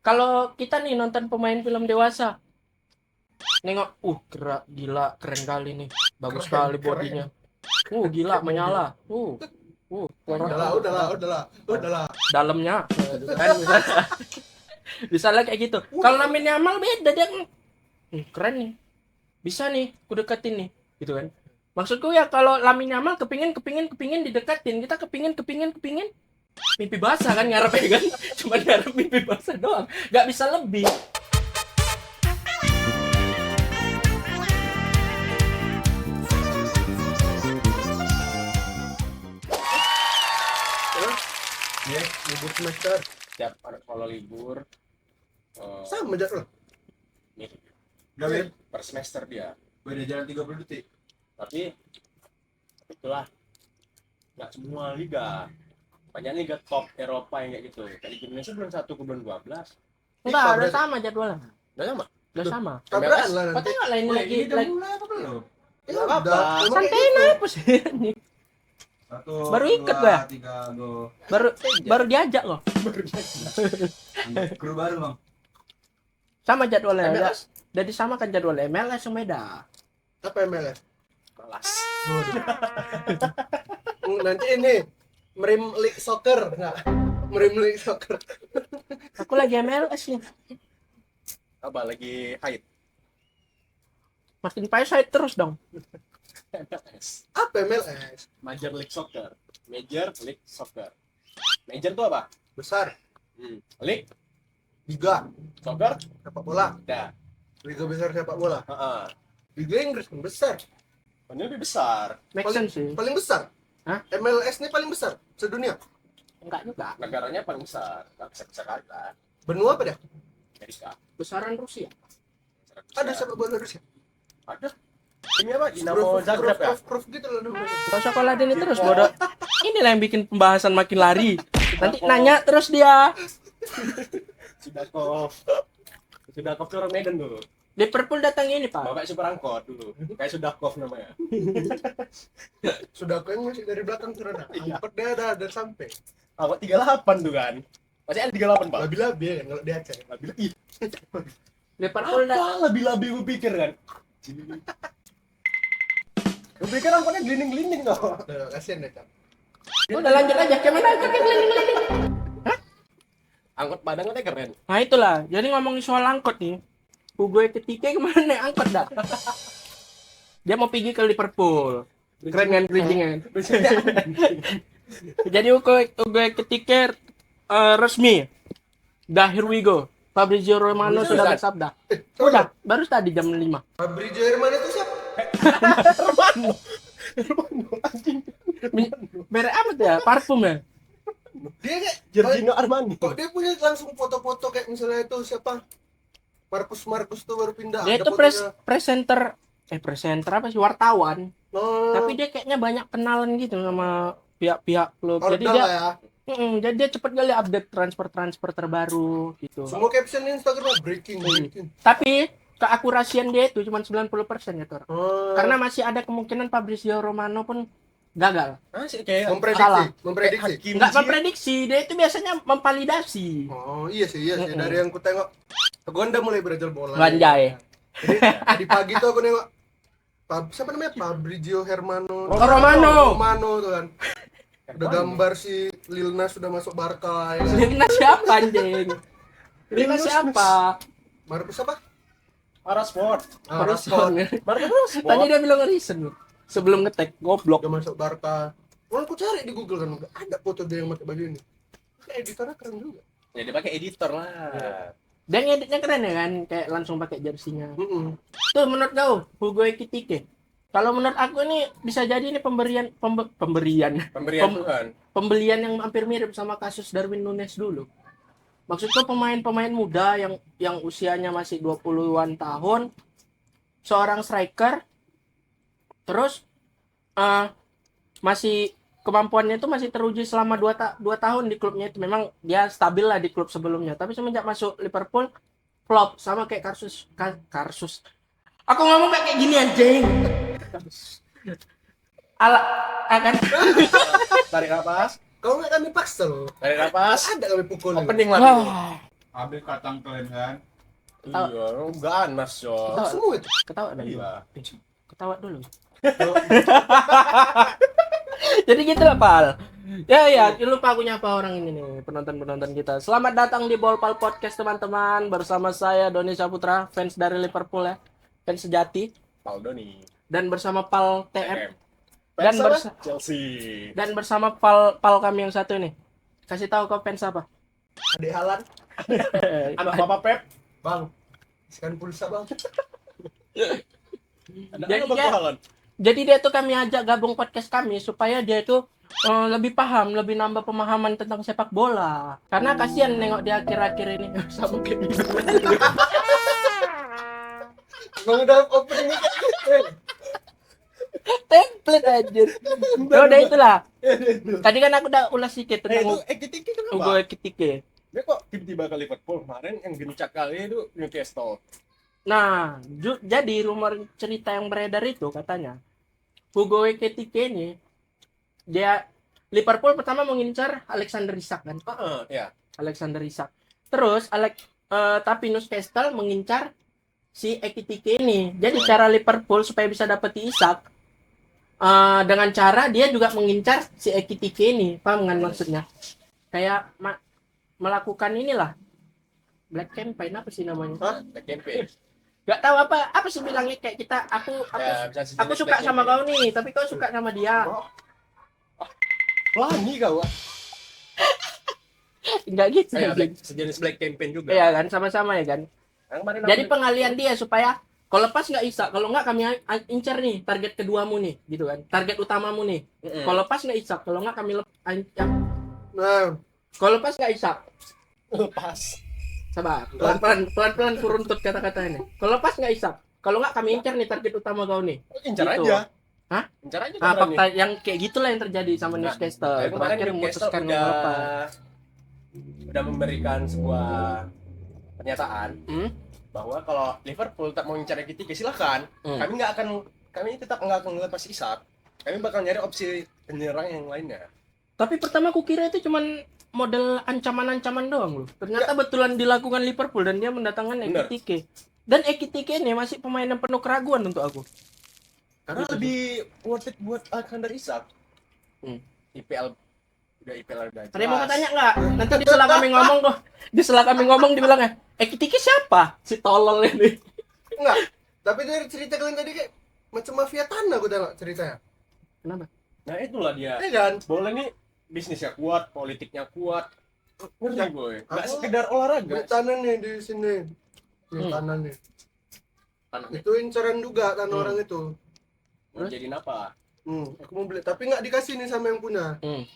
Kalau kita nih nonton pemain film dewasa, nengok, gila, keren kali nih, bagus Keren, sekali bodinya, gila, menyala, udahlah. dalamnya, kan, misalnya kayak gitu. Kalau Lamine Yamal beda dia, keren nih, bisa nih, ku deketin nih, gitu kan. Maksudku ya kalau Lamine Yamal kepingin dideketin, kita kepingin, mimpi basah kan ngarepnya kan, cuma ngarep mimpi basah doang, nggak bisa lebih. Ya, libur semester. Tiap anak kalau libur Sama aja loh. nih Gawe per semester dia, beda jalan 30 detik. tapi itulah nggak semua liga, banyak liga top Eropa yang kayak gitu. Kayak Liga Indonesia bulan 1 ke bulan 12 Enggak, Ipa, udah berarti. sama jadwalnya. udah sama. Udah sama. Tabrakan lah Kau nanti. tengok lain Wih, lagi. ini udah mulai apa belum? Ya Nggak udah. apa-apa. Emang Santai kayak gitu. apa sih ini? Baru ikut 2, gua. 3, go. Baru diajak loh. Kru baru bang. Sama jadwalnya. MLS? Udah disamakan jadwalnya. MLS yang beda. Apa MLS? Malas. Nanti ini Merim League Soccer. Nah, Merim League Soccer. Aku lagi MLS nih. Apa lagi haid? Makin side terus dong. MLS. Apa MLS? Major League Soccer. Major League Soccer. Major tuh apa? Besar. League Liga Soccer. sepak bola. Dah. Liga besar sepak bola. Heeh. Liga Inggris kan besar. Ini lebih besar. Make sense sih. Paling besar. Hah? MLS ini paling besar sedunia. Enggak juga. Negaranya paling besar. Nggak besar kali lah. Benua apa dah? Amerika. Besaran Rusia. Ada sepak bola Rusia. Ada. Ini apa? Dinamo Zagreb ya? Prof gitu loh namanya. Gak usah sekolah ini terus bodoh. Inilah yang bikin pembahasan makin lari. Nanti nanya terus dia. Sudakov tuh orang Medan dulu. Liverpool datang ini pak. Bapak super angkot dulu. Kayak Sudakov namanya. Sudah aku yang masih dari belakang terus. Iya. Angkot dia ada sampai. Angkot 38 tuh kan. Masih ada 38 pak. Labi-labi ya kalau di Aceh. Labi-labi. Liverpool Apa labi-labi gue pikir kan? Gue pikir angkotnya gelinding-gelinding kok. Kasihan deh, Cak. udah lanjut aja. Gimana angkotnya gelinding-gelinding? Angkot Padang katanya keren. Nah itulah. Jadi ngomongin soal angkot nih. Gue ketika kemana naik angkot dah? Dia mau pergi ke Liverpool. Keren kan bridging-nya? Jadi gue ketika resmi. Dah here we go. Fabrizio Romano sudah bersabda. Udah, baru tadi jam 5. Fabrizio Herman itu siapa? Merek amat ya, parfum ya. Dia kayak Giorgino Armani. kok dia punya langsung foto-foto kayak misalnya itu siapa? Marcus tuh baru pindah. Dia Ada itu fotonya. presenter apa sih, wartawan. Oh, Tapi dia kayaknya banyak kenalan gitu sama pihak-pihak klub. Jadi Ordal dia lah ya. jadi dia cepet kali update transfer terbaru gitu. Semua caption Instagram breaking. Tapi keakurasian dia itu cuma 90% ya, Tor. Oh, Karena masih ada kemungkinan Fabrizio Romano pun gagal. Masih kayak Salah. memprediksi. Enggak memprediksi, dia itu biasanya memvalidasi. Oh, iya sih. Dari yang ku tengok Gonda mulai belajar bola. Banjai. Jadi di pagi tuh aku nengok siapa namanya? Fabrizio Hermano. Romano tuh kan. Udah gambar si Lil Nas sudah masuk Barca ya. Lina siapa anjing? Lina siapa? Marcus apa? Arasport. Horizon. Marcus Tadi dia bilang reason sebelum ngetek, goblok. Udah masuk Barca. Aku cari di Google kan nggak ada foto dia yang pakai baju ini. Kayak editornya keren juga. Ya dia pakai editor lah. Dan ngeditnya keren ya kan, kayak langsung pakai jersinya. Heeh. Tuh menurut kau, Hugo Ekitike. Kalau menurut aku ini bisa jadi ini pemberian Pemberian Tuhan. pembelian yang hampir mirip sama kasus Darwin Nunes dulu. Maksudku pemain-pemain muda yang usianya masih 20-an tahun, seorang striker, terus masih kemampuannya itu masih teruji selama 2 tahun di klubnya itu. Memang dia stabil lah di klub sebelumnya, tapi semenjak masuk Liverpool flop sama kayak Karsus. Aku ngomong kayak gini anjing. Akan Tarik napas. Kalau nggak kami paksa loh. Tarik napas. Ada kami pukul. Opening lagi. wah, Habis kacang kalian kan. Iya, ganas yo. Ketawa. semua itu. Ketawa dulu. Iya. Ketawa dulu. Jadi gitu lah, Pal. Ya, lupa aku nyapa orang ini nih, penonton-penonton kita. Selamat datang di Bolpal Podcast, teman-teman. Bersama saya Doni Saputra, fans dari Liverpool ya. Fans sejati. Paldo nih. Dan bersama Pal TM. TM. Dan Fans bersa- apa? Chelsea. Dan bersama Pal kami yang satu nih. Kasih tahu kau fans apa? Adik Halan, Anak Bapak Pep. bang. Isikan pulsa bang. Ada Jadi anak Bapak dia- Haaland. Jadi dia tuh kami ajak gabung podcast kami supaya dia tuh lebih paham, lebih nambah pemahaman tentang sepak bola. Karena kasihan nengok dia akhir-akhir ini sama kayak gitu. Bang udah opening itu. Template aja. Ya udah itulah. Tadi kan aku udah ulas sedikit Itu tentang Ekitike itu Hugo kenapa? Ekitike. Dia kok tiba-tiba ke Liverpool kemarin yang gencak kali itu Newcastle. Nah, jadi rumor cerita yang beredar itu katanya Hugo Ekitike ini dia Liverpool pertama mengincar Alexander Isak kan? Ya. Alexander Isak. Terus tapi Newcastle mengincar si Ekitike ini. Jadi cara Liverpool supaya bisa dapeti Isak dengan cara dia juga mengincar si Ekitike ini. Paham kan maksudnya? Kayak melakukan inilah black campaign apa sih namanya? Hah? Black campaign. Gak tahu apa sih bilangnya kayak kita aku Ya, bisa sejenis aku suka black sama campaign. kau nih, tapi kau suka sama dia. Wah, ini kau. Enggak gitu. Kayak sejenis black campaign juga. Iya kan, sama-sama ya kan. Yang kemarin Jadi aku- pengalian dia supaya kalau lepas nggak Isak, kalau nggak kami incar nih target keduamu nih, gitu kan. Target utamamu nih. Mm-mm. Kalau lepas nggak Isak, kalau nggak kami Nah, kalau lepas nggak Isak. lepas. Sabar, pelan-pelan kuruntut kata-kata ini. Kalau lepas nggak Isak, kalau nggak kami incar nih target utama kau nih. Incar Gitu. aja. Hah? Incar aja Nah, kemarin fakta yang kayak gitulah yang terjadi sama Nah, Newcastle. Tapi kemarin Terakhir Newcastle memutuskan melepas. udah memberikan sebuah pernyataan Hmm? bahwa kalau Liverpool tak mau mencari Ekitike silakan. Hmm. Kami tetap nggak akan melepas Isak. Kami bakal nyari opsi penyerang yang lainnya. Tapi pertama aku kira itu cuman model ancaman-ancaman doang loh. Ternyata betulan dilakukan Liverpool dan dia mendatangkan Bener. Ekitike. Dan Ekitike ini masih pemain yang penuh keraguan untuk aku. Karena Gitu. lebih worth it buat Alexander Isak. Hmm. IPL udah Ada yang mau jelas. tanya nggak? Nanti di setelah kami ngomong kok, di setelah kami ngomong dibilangnya, Ekitike siapa? Si tolol ini. enggak. Tapi dari cerita kalian tadi kayak macam mafia tanah gue tengok ceritanya. Kenapa? Nah itulah dia. Iya kan? Bola nih bisnisnya kuat, politiknya kuat. Ngerti boy. Nggak Aku- sekedar olahraga. Beli tanah nih di sini. Nih Hmm. tanah nih. Tanah Itu incaran juga tanah Hmm. orang itu. mau jadi apa? Aku mau beli tapi nggak dikasih nih sama yang punya. Hmm.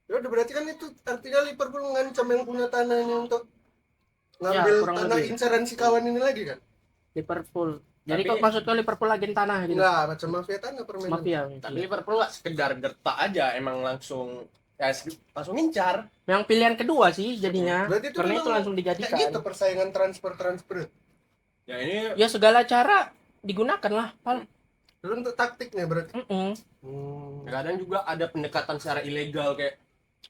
Ya udah berarti kan itu artinya Liverpool mengancam yang punya tanahnya untuk ngambil kurang tanah lebih. incaran si kawan ini lagi kan? Liverpool. Jadi Tapi- kok maksud kau Liverpool lagi tanah gitu? Enggak, macam mafia tanah permainan. Mafia. Tapi Liverpool nggak sekedar gertak aja, emang langsung langsung ngincar. Yang pilihan kedua sih jadinya. Berarti itu Karena memang itu langsung Kayak dijadikan. gitu persaingan transfer. Ya ini Ya segala cara digunakan lah, Pal. Itu untuk taktiknya berarti. Mm-mm. kadang juga ada pendekatan secara ilegal kayak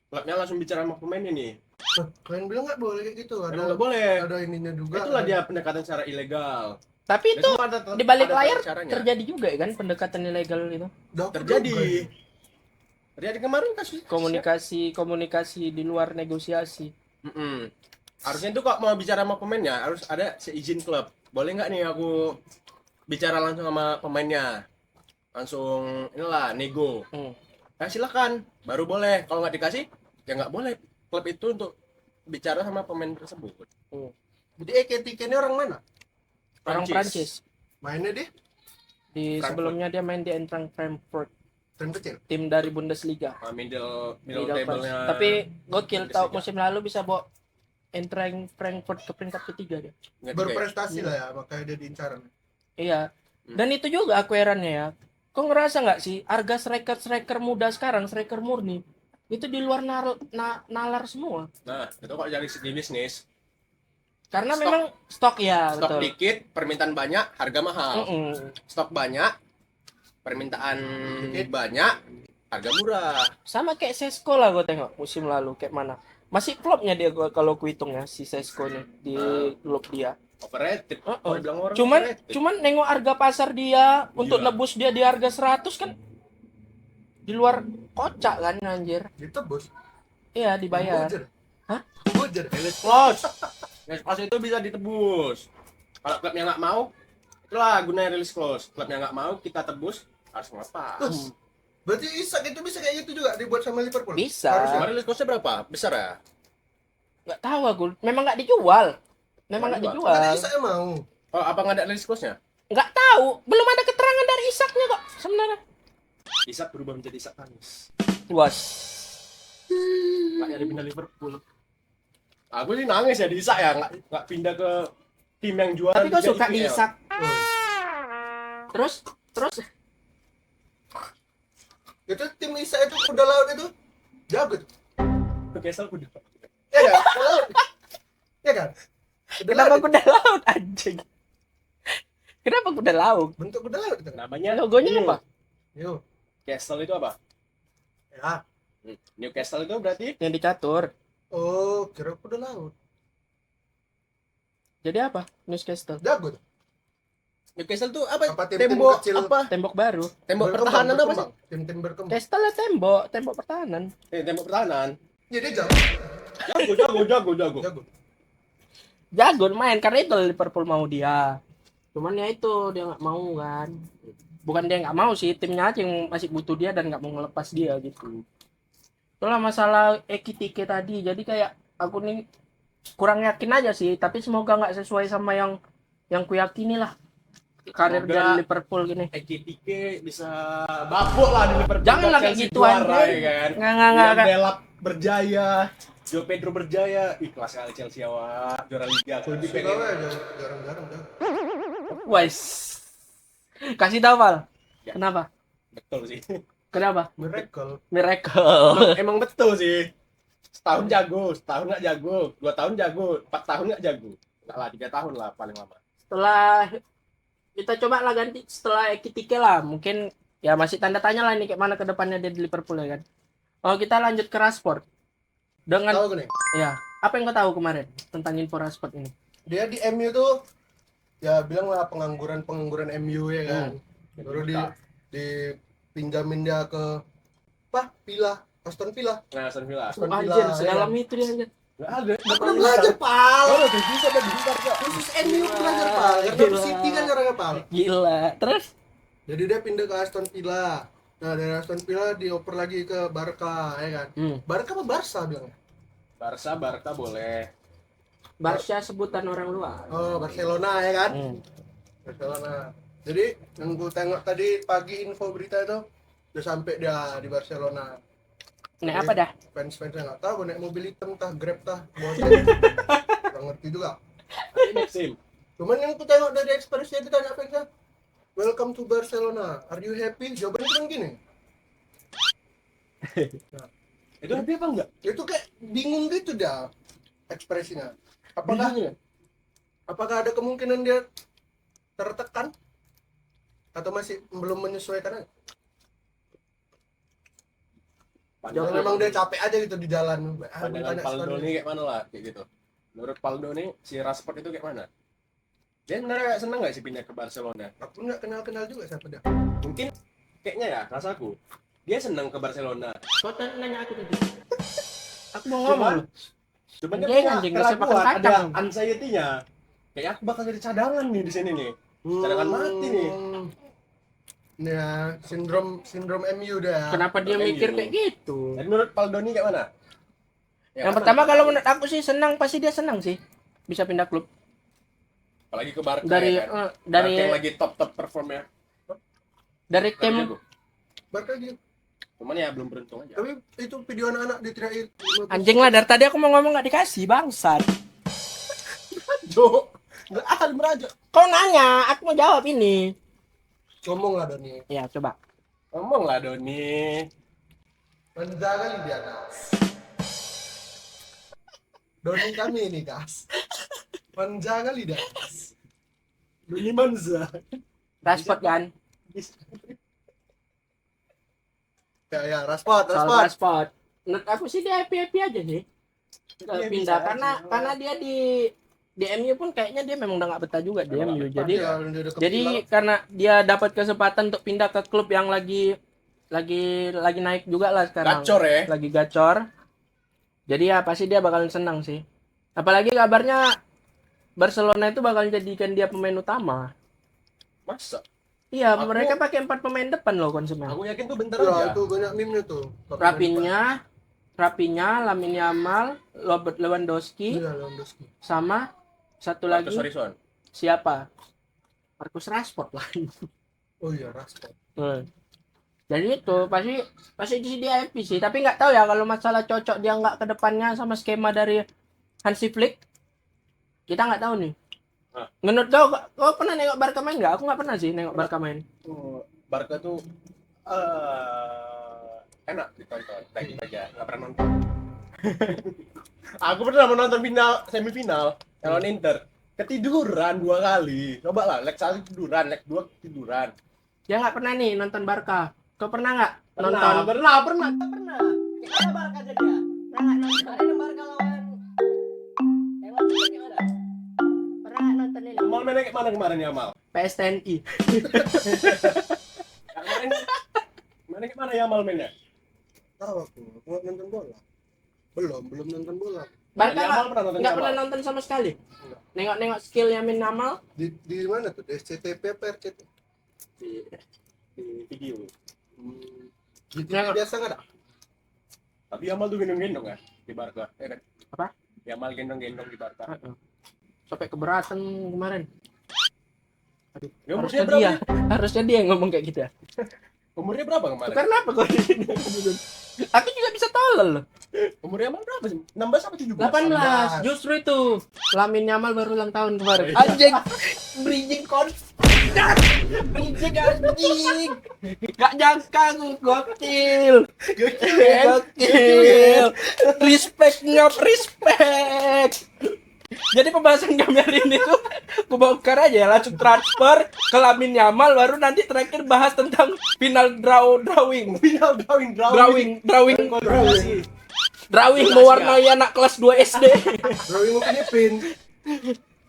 klubnya langsung bicara sama pemainnya nih. Nah, kalian bilang nggak boleh kayak gitu. Emang Ada nggak boleh. ada ininya juga. Itulah ada- dia pendekatan secara ilegal. Tapi itu Dan semua di balik ada layar caranya. terjadi juga ya kan pendekatan ilegal itu. Udah Terjadi. juga. Terjadi kemarin kasus Komunikasi di luar negosiasi. Mm-mm. Harusnya tuh kok mau bicara sama pemainnya harus ada seizin klub. Boleh nggak nih aku bicara langsung sama pemainnya? Langsung inilah nego. Hmm. Nah, silakan. Baru boleh. Kalau nggak dikasih ya nggak boleh klub itu untuk bicara sama pemain tersebut. Jadi Ekitike ini orang mana? Orang Prancis. Mainnya dia Di Frankfurt. sebelumnya dia main di Eintracht Frankfurt, tim kecil. tim dari Bundesliga. Middle Middle table-nya. class. Tapi gokil tahu Bundesliga. musim lalu bisa bawa Eintracht Frankfurt ke peringkat ketiga dia. Nggak juga ya? Berprestasi lah ya, makanya dia diincaran. Iya. Hmm. Dan itu juga aku herannya ya. Kok ngerasa nggak sih harga striker muda sekarang, striker murni itu di luar nalar semua. Nah, itu kok dari segi bisnis. Karena Stok. memang stok ya, Stok betul. dikit, permintaan banyak, harga mahal. Mm-mm. Stok banyak, permintaan Dikit. banyak, harga murah. Sama kayak Sesko lah gue tengok musim lalu kayak mana. Masih flopnya dia kalau ku hitung ya si Sesko nih di klub dia. Overrated. Heeh. Kalau bilang orang Cuman overrated. cuman nengok harga pasar dia untuk Iya. nebus dia di harga 100 kan di luar kocak kan anjir. Ditebus. Iya dibayar. Bujur. Hah? Bujur. Release clause. Release clause itu bisa ditebus. Kalau klubnya nggak mau, itulah gunanya release clause. Klubnya nggak mau, kita tebus, harus ngelepas. Terus, berarti Isak itu bisa kayak gitu juga dibuat sama Liverpool? Bisa. Harusnya. Kemarin release clause-nya berapa? Besar ya? Nggak tahu aku. Memang nggak dijual. Memang nggak Nggak dijual. Karena Isak yang mau. Oh, apa nggak ada release clause-nya? Nggak tahu. Belum ada keterangan dari Isaknya kok sebenarnya. Isak berubah menjadi Isak tangis. Was. Nggak jadi pindah Liverpool. Aku sih nangis ya di Isak ya, nggak pindah ke tim yang juara. Tapi kau Liga suka di IPL. Isak. Oh. Terus Itu tim Isak itu kuda laut itu jago tuh. Kesel udah. Ya kan? Kuda laut. Ya kan? Kuda kenapa laut itu. kuda laut anjing? Kenapa kuda laut? Bentuk kuda laut itu. Namanya Logonya New apa? Yo. Castle itu apa? Ya. Newcastle itu berarti Yang dicatur. Oh, kira kuda laut. Jadi apa? Newcastle. Jago tuh. Newcastle tuh apa? Apa tim-tim Tembok kecil? apa? Tembok baru. Tembok Berkembang, pertahanan apa sih? berkembang. Tim-tim berkembang. Castle ya tembok pertahanan. Tembok pertahanan. Jadi jago. Jago. Jago. Jago main karena itu Liverpool mau dia. Cuman ya itu dia nggak mau kan. Bukan dia nggak mau sih, timnya aja yang masih butuh dia dan nggak mau ngelepas dia gitu. Itulah masalah Ekitike tadi. Jadi kayak aku nih kurang yakin aja sih, tapi semoga nggak sesuai sama yang ku yakini lah. Karir Semoga dari Liverpool gini. Ekitike bisa babok lah di Liverpool. Janganlah kayak Chelsea gitu, juara, anjing. ya kan. Nggak. William Delap berjaya, Joe Pedro berjaya, ikhlas kali Chelsea awak juara liga. Aku lebih Suka pengen. ya, jarang-jarang jago. Wais. Kasih tahu Val. Ya. Kenapa? Betul sih. Kenapa? Miracle. Miracle. Emang betul sih. Setahun jago, setahun nggak jago, 2 tahun jago, 4 tahun nggak jago. Enggak lah, 3 tahun lah paling lama. Setelah kita coba lah ganti setelah Ekitike lah, mungkin ya masih tanda tanya lah ini kayak mana ke depannya dia di Liverpool ya kan. Oh, kita lanjut ke Rashford. Dengan Tahu gak nih? ya, apa yang kau tahu kemarin tentang info Rashford ini? Dia di MU tuh ya bilang lah pengangguran MU ya kan. Baru dipinjamin dia ke Aston Villa. Nah, Aston Villa. Aston Oh, Villa, anjir, ya sedalam kan? itu dia anjir. Nggak ada. Nggak pernah belajar, Pal. Oh, udah bisa udah Barca. Khusus MU belajar, Pal. Karena Gila. City kan orangnya, Pal. Gila. Terus Jadi dia pindah ke Aston Villa. Nah, dari Aston Villa dioper lagi ke Barca, ya kan? Barca apa Barca bilangnya? Barca boleh. Barca sebutan orang luar. Oh, Barcelona ya kan? Hmm. Barcelona. Jadi yang gue tengok tadi pagi info berita itu udah sampai dia di Barcelona. Nek apa dah? Fans-fansnya nggak tahu naik mobil hitam tah, Grab tah, bawa nggak ngerti juga. Tapi Maxim, Cuman yang ku tengok dari ekspresi itu tanya fansnya, "Welcome to Barcelona, are you happy?" Jawabannya cuma gini. itu happy apa enggak? Itu kayak bingung gitu dah ekspresinya. Apakah ada kemungkinan dia tertekan atau masih belum menyesuaikan aja? Jangan memang dia capek aja gitu di jalan. Pandangan Paldo ini kayak mana lah kayak gitu. Menurut Paldo nih si Rashford itu kayak mana? Dia sebenarnya seneng nggak sih pindah ke Barcelona? Aku nggak kenal juga siapa dia. Mungkin kayaknya ya rasaku dia seneng ke Barcelona. Kau nanya aku tadi. Aku mau ngomong. Cuman Anjing, dia punya anjing, nggak sepakat keraguan, ada kacang. anxiety-nya. Kayak aku bakal jadi cadangan nih di sini nih. Cadangan mati nih. Ya, sindrom MU dah. Kenapa dia MU. mikir kayak gitu? Dan menurut Paldo ini kayak mana? Ya, Yang kan? pertama kalau menurut aku sih senang, pasti dia senang sih bisa pindah klub Apalagi ke Barca dari ya kan? dari Barca yang lagi top performnya. dari Kan tim jago. Barca gitu. Cuman ya belum beruntung aja. Tapi itu video anak-anak diteriakin. anjing lah dari tadi aku mau ngomong nggak dikasih bangsat. Jo, nggak akan merajuk. Kau nanya, aku mau jawab ini. Ngomong lah Doni. Ya coba. Ngomong lah Doni. Menjaga di atas. Doni kami ini, guys. Menjaga lidah. Doni Manza. Rashford kan? Ya, Rashford. Soal Rashford. Menurut aku sih dia happy aja sih. Dia pindah bisa karena dia di MU pun kayaknya dia memang udah nggak betah juga di Memang MU. nggak Jadi Iya, dia udah jadi kepikiran. karena dia dapat kesempatan untuk pindah ke klub yang lagi naik juga lah sekarang. gacor ya. Lagi gacor. Jadi ya pasti dia bakalan senang sih. Apalagi kabarnya Barcelona itu bakal jadikan dia pemain utama. Masa? Iya, Aku- mereka pakai 4 pemain depan loh konsumen. Aku yakin tuh bentar Ya, aja. itu banyak meme-nya tuh. Rapinya, Lamine Yamal, Robert Lewandowski, Iya, Lewandowski. sama satu Marcus lagi Horizon. siapa? Marcus Rashford lah. Oh iya, Rashford. Jadi itu pasti dia happy sih. Tapi nggak tahu ya kalau masalah cocok dia nggak ke depannya sama skema dari Hansi Flick. Kita nggak tahu nih. Ah. Menurut kau pernah nengok Barca main nggak? Aku nggak pernah sih nengok Barca main. Barca tuh enak ditonton. Daging aja, nggak pernah nonton. Aku pernah menonton semifinal lawan Inter. Ketiduran 2 kali. Coba lah, leg 1 tiduran, leg 2 tiduran. Dia nggak pernah nih nonton Barca. Kau pernah nggak Pernah. nonton? Pernah. Kayak Barca aja dia. Pernah nggak nonton? Kemarin Barca lawan Taiwan juga gimana? Pernah nggak nonton ini? Amal mainnya kayak mana kemarin ya, Amal? PSTNI. Kemarin mainnya kayak mana ya, Amal mainnya? Tahu aku nggak nonton bola. Belum nonton bola. Barca Ya, Amal pernah nonton nggak Amal? pernah nonton sama sekali. Enggak. Nengok skill Yamin Yamal. Di mana tuh? SCTP apa RCT? Di video. Di TV Nggak. biasa nggak ada? Tapi Amal tuh gendong-gendong ya di Barca. Kan? Apa? Amal gendong-gendong di Barca. Sampai keberatan kemarin. Aduh, Ya, harusnya umurnya dia, berapa? harusnya dia yang ngomong kayak gitu ya. Umurnya berapa kemarin? Karena apa kok di sini? Aku juga bisa tolol loh. Umurnya Amal berapa sih? 16 apa 17? 18, justru itu. Lamine Yamal baru ulang tahun kemarin. Oh, iya. Anjing, bridging bridging anjing. Gak nyangka aku, gokil. Gokil. Respect. Jadi pembahasan kami hari ini tuh aku bongkar aja ya, langsung transfer ke Lamine Yamal, baru nanti terakhir bahas tentang final drawing mewarnai anak kelas 2 SD. Drawing mukanya pin.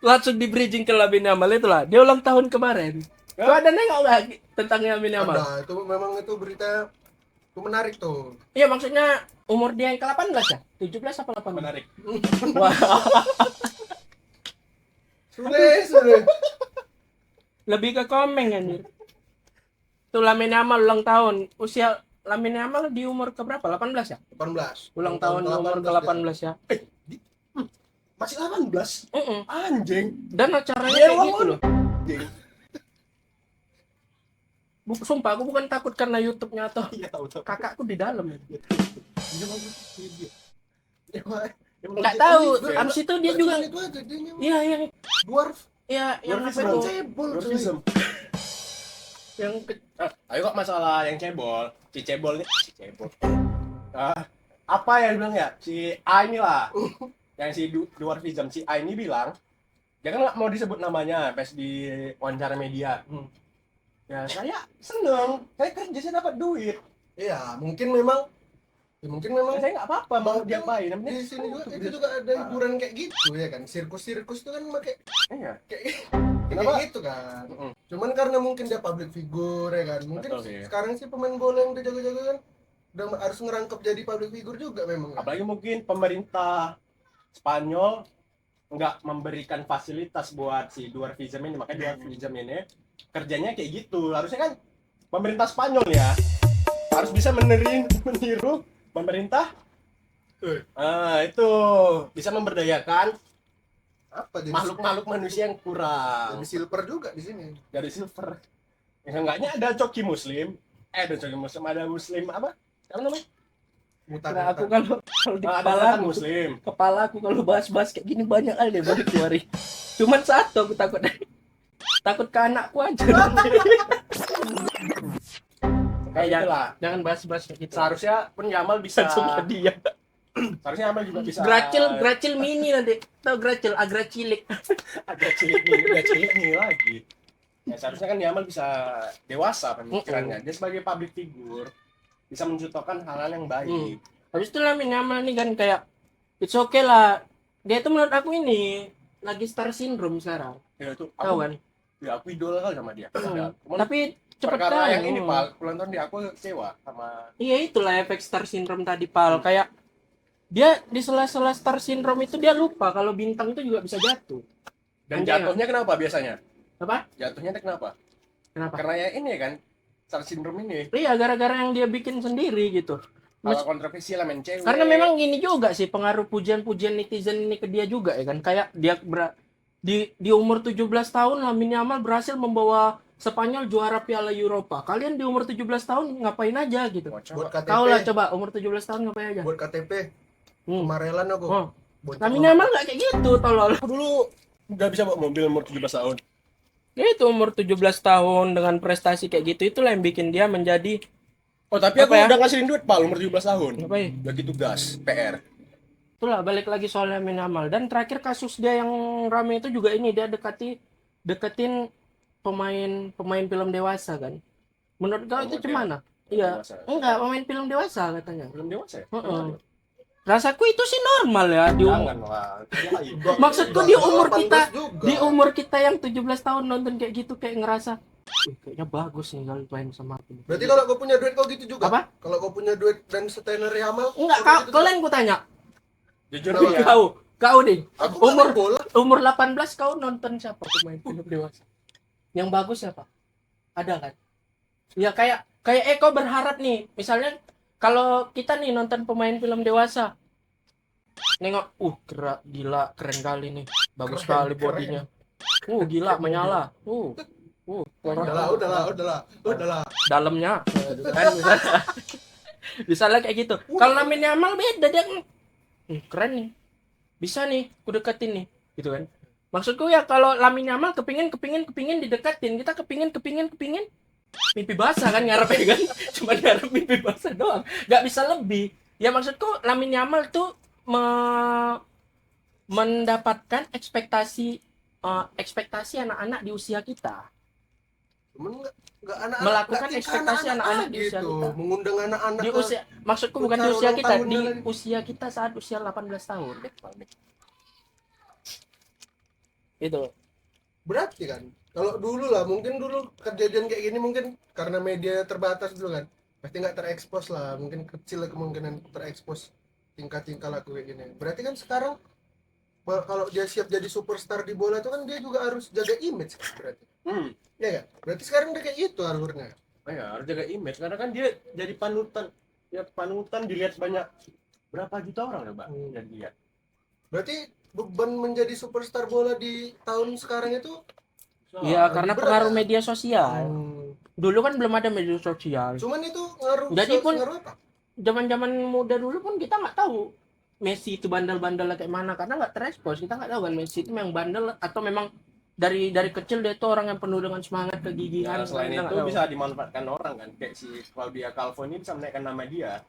Langsung di bridging ke Lamine Yamal itulah. Dia ulang tahun kemarin. Kau ada nengok nggak tentang Lamine Yamal? Ada, itu memang itu berita itu menarik tuh. Iya, maksudnya umur dia yang ke-18 ya? 17 apa 18? Menarik. Wah, Sudah. lebih ke komeng anjir. Tuh Lamine Yamal ulang tahun. Usia Lamine Yamal di umur ke berapa? 18 ya? 18. Ulang tahun di umur ke-18 ya. Masih 18. Heeh. Anjing. Dan acaranya Dia kayak ulang gitu tahun. loh. Sumpah aku bukan takut karena YouTube-nya atau Iya tahu. kakakku di dalam. Dia bagus. Nggak tahu. Abis itu dia juga. itu aja dia nyamuk. Iya, yang Dwarf. yang apa Dwarfism. itu? Cebol coy. Dwarfism. Yang Ayo kok masalah yang cebol. Si cebol nih, si cebol. Apa yang bilang ya? Si A ini lah. Yang si dwarfism, si A ini bilang, dia kan nggak mau disebut namanya pas di wawancara media. Ya saya seneng, saya kerja saya dapat duit. Iya, mungkin memang Saya nggak apa-apa mau diapain. Yang penting di sini juga itu juga ada hiburan kayak gitu ya kan. Sirkus tuh kan pakai Iya. kayak gitu kan. Cuman karena mungkin dia public figure ya kan. Mungkin Betul sih. sekarang sih pemain bola yang udah jago-jago kan udah harus ngerangkep jadi public figure juga memang. Kan? Apalagi mungkin pemerintah Spanyol nggak memberikan fasilitas buat si dwarfism ini, makanya dwarfism ini kerjanya kayak gitu. Harusnya kan pemerintah Spanyol ya harus bisa meniru pemerintah. Itu bisa memberdayakan Apa jadi makhluk-makhluk manusia yang kurang jadi silver juga di sini. dari silver. Ya, enggaknya ada coki muslim. Ada coki muslim, ada muslim apa? Apa namanya? Mutan. nah, aku kalau di Ada kepala setan aku, muslim. kepala aku kalau bahas-bahas kayak gini banyak aja baru keluar. Cuman satu aku takut ke anakku aja. Kayak gitulah. Jangan bahas-bahas kayak gitu. Seharusnya pun Yamal bisa. Langsung ke dia. Seharusnya Yamal juga bisa. Gracil mini nanti. Tahu Gracil, agak cilik. Agak cilik nih lagi. Ya seharusnya kan Yamal bisa dewasa pemikirannya. Dia sebagai public figure bisa mencontohkan hal-hal yang baik. Habis itu Lamine Yamal nih kan kayak it's okay lah. Dia itu menurut aku ini lagi star syndrome sekarang. Ya itu Tahu aku, kan? ya aku idola kali sama dia. Ya, cuman Tapi cepet perkara kali. yang ini Pal, ulang tahun dia aku kecewa sama Iya, itulah efek star syndrome tadi, Pal. Kayak dia di sela-sela star syndrome itu dia lupa kalau bintang itu juga bisa jatuh. dan Anjay, jatuhnya kenapa biasanya? Apa? Jatuhnya kenapa? Kenapa? Karena ya ini kan star syndrome ini. Iya, gara-gara yang dia bikin sendiri gitu. Kalau kontroversial lah main cewek. Karena memang gini juga sih pengaruh pujian-pujian netizen ini ke dia juga ya kan. Kayak dia di umur 17 tahun Lamine Yamal berhasil membawa Spanyol juara Piala Eropa. Kalian di umur 17 tahun ngapain aja gitu? Buat KTP. Kau lah coba umur 17 tahun ngapain aja? Buat KTP. Hmm. Kemarelan aku. Oh. Buat Lamine Yamal nggak kayak gitu tolol. Aku dulu nggak bisa bawa mobil umur 17 tahun. Dia itu umur 17 tahun dengan prestasi kayak gitu itulah yang bikin dia menjadi Oh tapi Apa aku ya? udah ngasihin duit Pal umur 17 tahun. apa ya? Lagi tugas PR. Itulah balik lagi soal Lamine Yamal dan terakhir kasus dia yang rame itu juga ini dia deketin pemain film dewasa kan. Menurut kau itu Model. gimana? Iya. Dewasa. Enggak, pemain film dewasa katanya. Belum dewasa ya? Heeh. Rasaku itu sih normal ya di umur. Jangan lah. Enggak, Maksudku enggak, di enggak, umur 18 kita juga. di umur kita yang 17 tahun nonton kayak gitu kayak ngerasa kayaknya bagus nih kalau main sama aku. Berarti kalau kau punya duit kau gitu juga? Apa? Kalau kau punya duit dan setener Yamal? Enggak, kau gitu juga? kalian ku tanya. Jujur Kenapa? nih ya. Kau deh. Aku Umur- main bola. Umur 18 kau nonton siapa pemain film dewasa? Yang bagus siapa? Ada kan? Ya kayak kau berharap nih, misalnya kalau kita nih nonton pemain film dewasa, nengok, gerak gila, keren kali nih, bagus Keren, sekali bodinya, gila menyala, Udahlah. dalamnya, kan, misalnya kayak gitu. Kalau Lamine Yamal beda dia, keren nih, bisa nih, ku deketin nih, gitu kan. Maksudku ya kalau Lamine Yamal kepingin dideketin, kita kepingin mimpi basah kan ngarepnya kan, cuma ngarep mimpi basah doang, nggak bisa lebih. Ya maksudku Lamine Yamal tuh mendapatkan ekspektasi anak-anak di usia kita, Cuman enggak anak melakukan ekspektasi anak-anak di usia gitu. kita. Mengundang anak-anak Di ke- usia, maksudku bukan di Puncak usia ulang kita, tahun di dia lagi. usia kita saat usia 18 tahun. Itu. berarti kan. Kalau dulu lah, mungkin dulu kejadian kayak gini mungkin karena media terbatas dulu kan. Pasti nggak terekspos lah, mungkin kecil lah kemungkinan terekspos tingkah-tingkah laku kayak gini. Berarti kan sekarang kalau dia siap jadi superstar di bola itu kan dia juga harus jaga image kan, berarti. Ya kan? Berarti sekarang dia kayak itu alurnya. Oh ya, harus jaga image karena kan dia jadi panutan. Ya panutan dilihat banyak berapa juta orang ya, Mbak? Jadi lihat. Berarti beban menjadi superstar bola di tahun sekarang itu Iya, karena berat pengaruh ya? media sosial. Dulu kan belum ada media sosial. Cuman itu ngaruh. Jadi pun- ngaruh apa? Zaman-zaman muda dulu pun kita nggak tahu Messi itu bandel-bandel kayak mana karena nggak terekspos. Kita nggak tahu kan Messi itu memang bandel atau memang dari kecil dia itu orang yang penuh dengan semangat kegigihan. Ya, selain Kita itu nggak tahu. bisa dimanfaatkan orang kan, kayak si Claudia Calvo ini bisa menaikkan nama dia.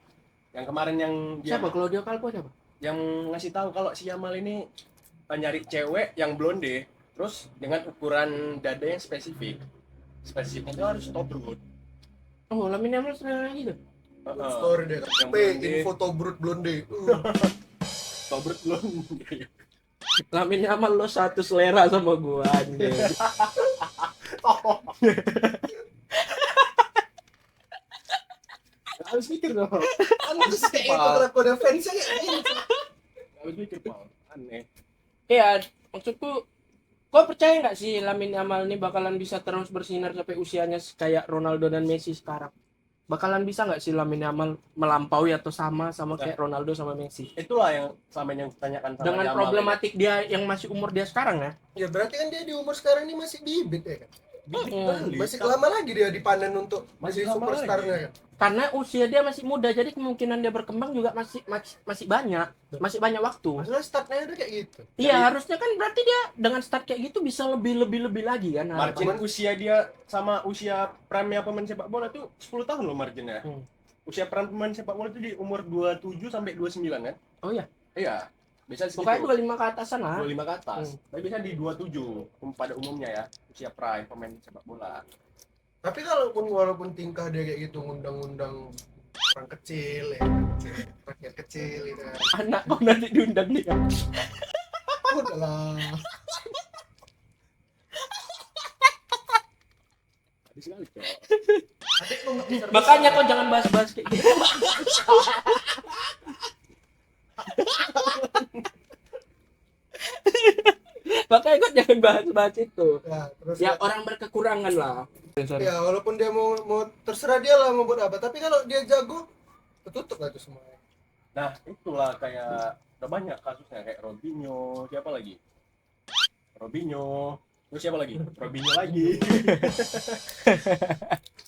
Yang kemarin yang dia Siapa Claudio Calvo siapa? yang ngasih tahu kalau si Yamal ini nyari cewek yang blonde, terus dengan ukuran dada yang spesifik. Spesifiknya itu harus top root. Oh, Lamine Yamal sering gitu. Story deh. Yang P blonde. info tobrut blonde. Top root blonde. Lamine Yamal lo satu selera sama gua anjir. Harus mikir dong. Terus kayak itu kode fansnya kayak gitu. Harus mikir, Pak. Aneh. Iya, maksudku kau percaya nggak sih Lamine Yamal ini bakalan bisa terus bersinar sampai usianya kayak Ronaldo dan Messi sekarang? Bakalan bisa nggak sih Lamine Yamal melampaui atau sama kayak Ronaldo sama Messi? Itulah yang sama yang ditanyakan sama Dengan Yamal, problematik dia yang masih umur dia sekarang ya? Ya berarti kan dia di umur sekarang ini masih bibit ya kan. Bibit Masih lama lagi dia dipanen untuk Masih masih lama superstarnya kan. Karena usia dia masih muda, jadi kemungkinan dia berkembang juga masih banyak waktu. Masalah startnya udah kayak gitu. Iya, harusnya kan berarti dia dengan start kayak gitu bisa lebih lagi kan. Margin harapannya. usia dia sama usia prime pemain sepak bola itu 10 tahun loh marginnya. Usia prime pemain sepak bola itu di umur 27 sampai 29 kan? Oh iya. Iya. Bisa segitu. Pokoknya 25 ke atasan lah. 25 ke atas. Tapi bisa di 27 pada umumnya ya, usia prime pemain sepak bola. Tapi walaupun tingkah dia kayak gitu ngundang-ngundang orang kecil ya, rakyat kecil gitu kan. Anak kau nanti diundang nih kan. Udahlah. Habis sekali, Cok. Adik lu nggak bisa Makanya kau jangan bahas-bahas kayak gitu. Makanya kau jangan bahas-bahas itu. Ya, terus Ya orang berkekurangan lah. Sorry. ya walaupun dia mau terserah dia lah mau buat apa, tapi kalau dia jago tertutup lah itu semuanya. Nah, itulah kayak udah banyak kasusnya kayak Robinho, siapa lagi? Robinho, terus siapa lagi? Robinho lagi.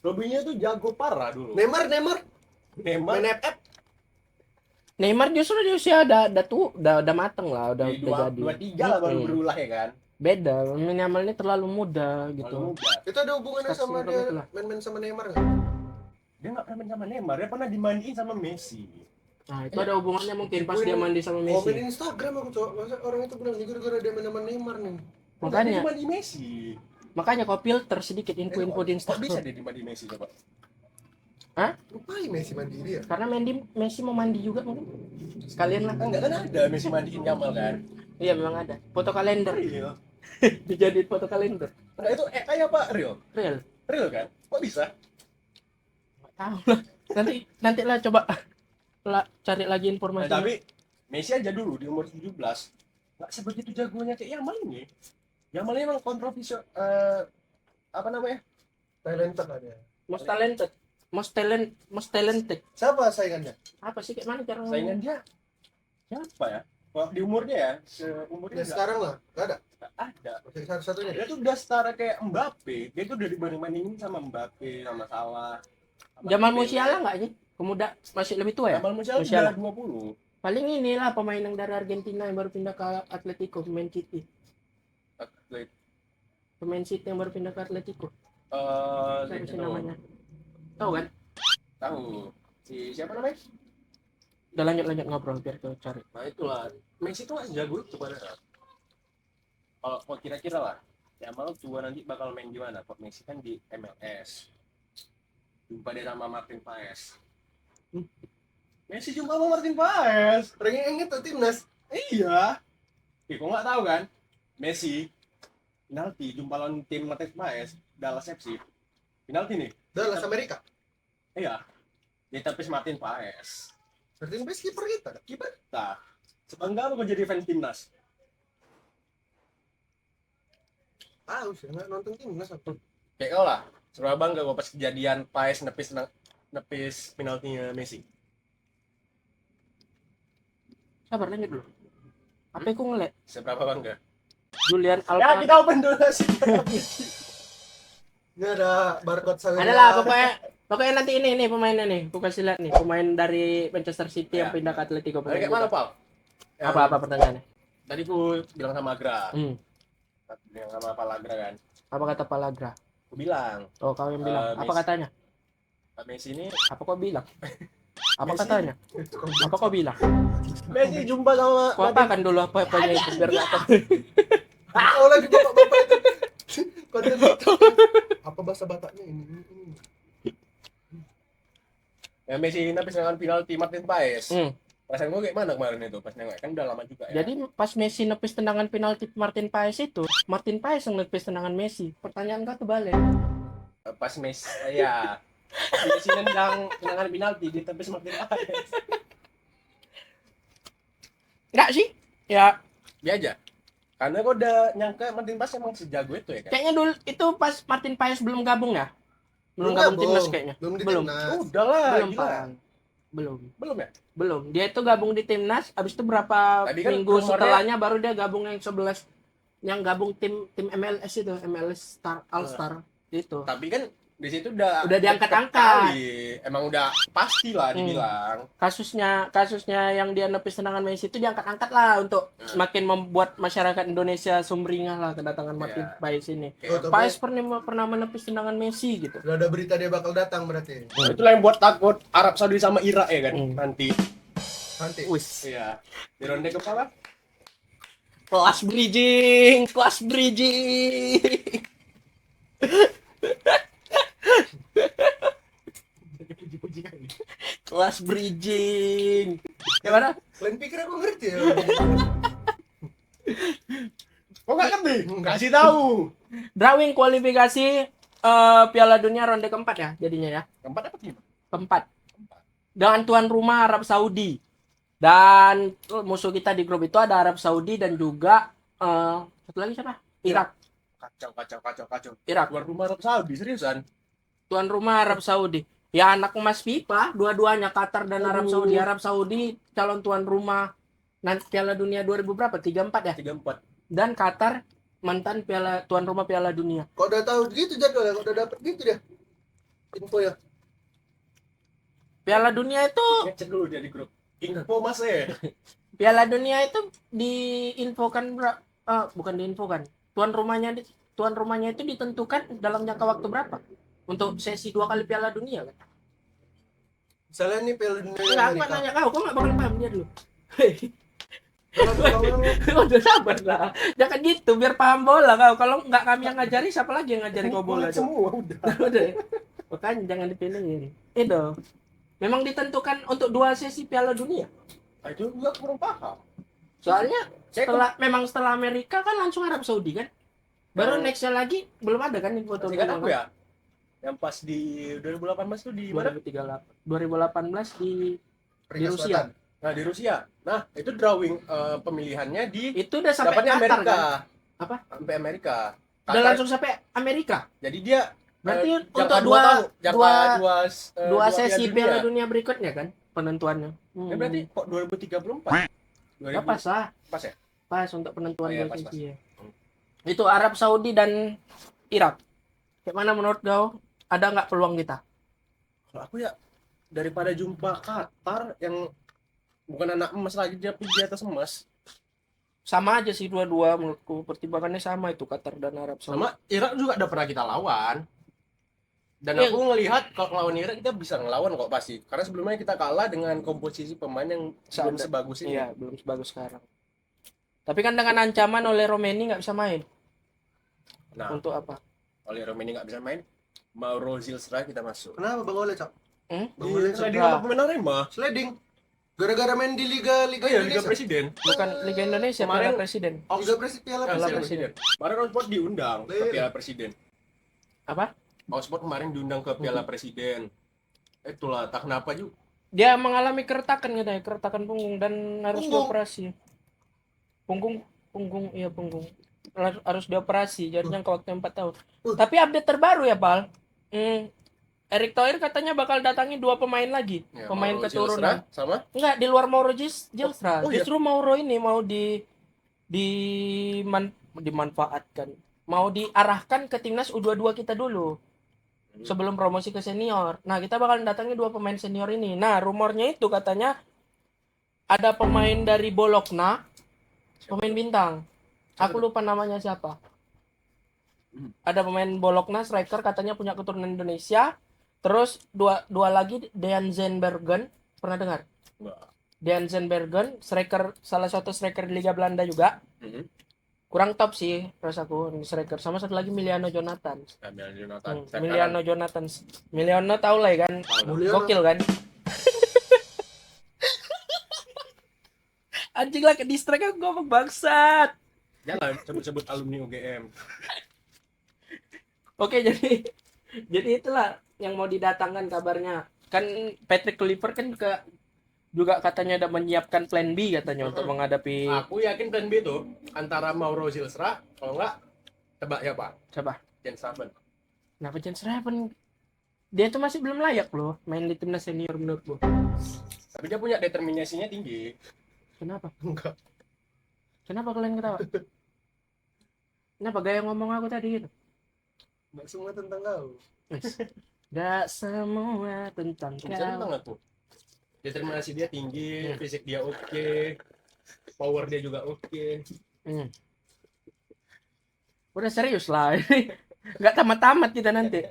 Robinho tuh jago parah dulu. Neymar Neymar main FF Neymar justru di usia udah mateng lah, udah di jadi. 23 lah baru berulah ya kan. Beda, Yamal ini terlalu muda gitu. Terlalu muda. itu ada hubungannya Kasih sama rumah dia itulah. main-main sama Neymar nggak? Dia nggak pernah main sama Neymar, dia pernah dimandiin sama Messi. Nah, itu ada hubungannya mungkin pas dia mandi sama Komen Messi. Instagram aku coba, masa orang itu bilang gara-gara dia main sama Neymar nih. Dia Makanya, dimandi Messi. makanya kau filter sedikit info-info di Kok bisa Instagram. dia dimandi Messi coba? Lupain Messi mandi dia. Karena Messi mau mandi juga mungkin. Sekalian lah. Enggak kan ada Messi mandiin Yamal kan? Iya memang ada. Foto kalender. Real. Dijadiin foto kalender. Enggak itu kayak apa? Real. Real. Real kan? Kok bisa? Nggak tahu lah. Nanti lah coba lah cari lagi Nah, informasi. tapi Messi aja dulu di umur 17 nggak sebegitu jagonya kayak Yamal ini. Yamal ini emang kontroversial apa namanya? Talented lah dia. Most talented. Siapa saingannya? Apa sih kayak mana cara Saingan dia siapa ya? Kalau di umurnya ya, seumurnya Ya sekarang lah, nggak ada. nggak ada. Masih satu-satunya dia. Dia tuh udah setara kayak Mbappe. Dia tuh udah dibanding-bandingin sama Mbappe, sama Salah. sama Jamal Dembele. Musiala enggak sih? Pemuda masih lebih tua ya? Jamal Musiala Musiala. udah 20. Paling inilah pemain yang dari Argentina yang baru pindah ke Atletico, pemain City. Atlet. Pemain City yang baru pindah ke Atletico. Eh, Siapa sih itu. namanya? Tahu kan? Tahu. Si siapa namanya? Udah lanjut ngobrol biar kita cari. Nah itulah. Messi tuh nggak jago itu padahal. Kalau kira-kira lah, Yamal tua nanti bakal main di mana? Kok Messi kan di MLS. Jumpa dia sama Martin Paes. Messi jumpa sama Martin Paes. Ranking itu timnas. Iya. Kok nggak tahu kan? Messi penalti jumpa lawan tim Martin Paes, Dallas FC. Penalti nih. Dallas Amerika. Iya. Ditepis Martin Paes. Berarti best kiper kita. Kiper kita. Sebangga apa gue jadi fans timnas? Tahu sih, nggak nonton timnas apa. Kayak kau lah. Serba bangga gue pas kejadian Paes nepis penaltinya Messi. Sabar lanjut dulu. Apa aku ngelek? Seberapa bangga? Julian Ya Alvarez. kita open dulu sih. Ini ada barcode saya. Adalah pokoknya nanti ini pemainnya nih. Aku kasih lihat nih pemain dari Manchester City yang Ya. pindah ke Atletico. Kayak mana Pal? Apa pertanyaannya? Tadi gue bilang sama Agra. Bilang sama Palagra kan. Apa kata Palagra? Gue bilang Oh, kau yang bilang. Apa Messi. katanya? Pak Messi ini Apa kau bilang? Apa Messi. katanya? Apa kau bilang? Messi jumpa sama Kau apakan dulu apa-apanya itu biar nggak tahu. Oh lagi bapak-bapak itu. Konten apa bahasa Bataknya ini? Ya, Messi napis dengan penalti Martin Paes. Hmm. Perasaan gue kayak mana kemarin itu pas nengok kan udah lama juga ya. Jadi pas Messi nepis tendangan penalti Martin Paes itu, Martin Paes yang nepis tendangan Messi. Pertanyaan kau kebalik. Pas Messi ya Messi nendang tendangan penalti ditepis Martin Paes. Enggak sih? Ya, Dia aja. Karena gue udah nyangka Martin Paes emang sejago itu ya kan. kayaknya dulu itu pas Martin Paes belum gabung ya? Belum gabung timnas kayaknya. Belum di Belum. timnas. Udah lah, Belum, gila. Pak. Belum. Belum ya? Belum. Dia itu gabung di timnas, habis itu berapa Tadi kan minggu rumornya- setelahnya baru dia gabung yang 11 yang gabung tim MLS itu, MLS Star All Star itu. Tapi kan di situ udah diangkat-angkat. kali. Emang udah pasti lah dibilang. Kasusnya yang dia nepis tendangan Messi itu diangkat-angkat lah untuk semakin membuat masyarakat Indonesia sumringah lah kedatangan Martin Iya. Paes ini. Oh, tapi Paes pernah menepis tendangan Messi gitu. udah ada berita dia bakal datang berarti. Nah, itulah yang buat takut Arab Saudi sama Irak ya kan nanti. Nanti. Wis. Iya. Di ronde kepala. Kelas bridging. Puji-puji kali. Last bridging. Gimana? Kalian pikir aku ngerti ya? Kok nggak ngerti? Enggak. Kasih tahu. Drawing kualifikasi Piala Dunia ronde keempat ya jadinya ya. Keempat apa gimana? Keempat. Dengan tuan rumah Arab Saudi. Dan musuh kita di grup itu ada Arab Saudi dan juga satu lagi siapa? Irak. Kacau. Irak. Luar rumah Arab Saudi, seriusan. Tuan rumah Arab Saudi. Ya anak emas FIFA, dua-duanya Qatar dan Arab Saudi. Arab Saudi calon tuan rumah nanti Piala Dunia 2000 berapa? 34 ya? 34. Dan Qatar mantan tuan rumah Piala Dunia. Kok udah tahu gitu jadwalnya? Kok udah dapet gitu dia? Info ya? Piala Dunia itu Ngecek dulu dia di grup. Info mas ya. Piala Dunia itu diinfokan bukan diinfokan. Tuan rumahnya itu ditentukan dalam jangka waktu berapa? Untuk sesi 2 kali Piala Dunia kan? Misalnya nih Piala Dunia Enggak, aku Amerika. nanya kau nggak bakal paham dia dulu. Kalau Udah sabar lah. Jangan gitu biar paham bola kau. Kalau nggak kami yang ngajari, siapa lagi yang ngajari kau bola? Dok? Semua udah. Udah. Makanya jangan dipilihin. Itu. Memang ditentukan untuk 2 sesi Piala Dunia. Ah, itu juga kurang paham. Soalnya Saya setelah Amerika kan langsung Arab Saudi kan. Baru nextnya lagi belum ada kan info Masih ingat aku ya? Yang pas di 2018 tuh di mana? 2018 di Rusia. Nah, di Rusia. Nah, itu drawing pemilihannya di Itu udah sampai dapatnya Qatar Amerika. kan? Apa? Sampai Amerika. Udah Qatar. langsung sampai Amerika. Jadi dia Berarti jangka untuk dua tahun, jangka dua dua sesi Piala Piala Dunia berikutnya kan penentuannya. Ya, berarti kok 2034? Ya, pas lah. Pas ya? Pas untuk penentuan Oh, iya, 2 pas. sesi ya. Itu Arab Saudi dan Irak. Kayak mana menurut kau? Ada nggak peluang kita? Kalau aku ya daripada jumpa Qatar yang bukan anak emas lagi dia di atas emas, Sama aja sih dua-dua menurutku. Pertimbangannya sama itu Qatar dan Arab Saudi. sama Irak juga udah pernah kita lawan. Dan Iya. aku ngelihat kalau lawan Irak kita bisa ngelawan kok pasti. Karena sebelumnya kita kalah dengan komposisi pemain yang belum Sadar. sebagus ini. Iya, belum sebagus sekarang. Tapi kan dengan ancaman oleh Romeni nggak bisa main. Nah, Untuk apa? oleh Romeni nggak bisa main, Mauro Zilstra kita masuk. Kenapa Bang Ole, Cok? Bang Di Ole sliding Zilstra. sama pemain Arema. sliding. Gara-gara main di Liga Iya, Liga Indonesia. Presiden. Bukan Liga Indonesia, Kemarin- Piala Presiden. Liga Piala Piala Piala Presiden. Presiden. Kemarin Oxford diundang ke Iya. Piala Presiden. Apa? Oxford kemarin diundang ke Piala Presiden. Itulah tak kenapa juga. Dia mengalami keretakan katanya, keretakan punggung dan harus Punggung? dioperasi. Punggung, iya punggung. Harus dioperasi, jadi jangka waktu 4 tahun. Tapi update terbaru ya, Pal. Erick Thohir katanya bakal datangi 2 pemain lagi. Ya, Pemain Mauro keturunan. Zilstra sama Enggak, di luar Mauro Zilstra. Oh, iya. Justru Mauro ini mau dimanfaatkan. Mau diarahkan ke timnas U22 kita dulu. Sebelum promosi ke senior. Nah, kita bakal datangi 2 pemain senior ini. Nah, rumornya itu katanya ada pemain dari Bologna, pemain bintang. Aku lupa namanya siapa. Ada pemain Bologna striker katanya punya keturunan Indonesia. Terus dua lagi Dejan Zenbergen, pernah dengar? Enggak. Dejan Zenbergen, striker salah satu striker di Liga Belanda juga. Kurang top sih rasaku ini striker. Sama satu lagi Miliano Jonathan. Emil Jonathan. Miliano Jonathan. Miliano tahu lah ya kan. Mulyono. Gokil kan. Anjing lah ke distract aku ngomong bangsat. Jangan sebut-sebut alumni UGM. Oke, jadi itulah yang mau didatangkan kabarnya. Kan Patrick Kluivert kan juga katanya ada menyiapkan plan B katanya untuk menghadapi Aku yakin plan B itu antara Mauro Zilstra, kalau enggak tebak ya Pak, siapa? Jens Raven. Kenapa Jens Raven? Dia tuh masih belum layak loh main di timnas senior menurutku. Tapi dia punya determinasinya tinggi. Kenapa? Enggak. Kenapa kalian ketawa? Kenapa gaya ngomong aku tadi gitu? Enggak semua tentang kau. Gak semua tentang Bisa tentang kau. aku. Determinasi dia tinggi, Hmm. fisik dia oke, power dia juga oke. Udah serius lah. Gak tamat-tamat kita nanti.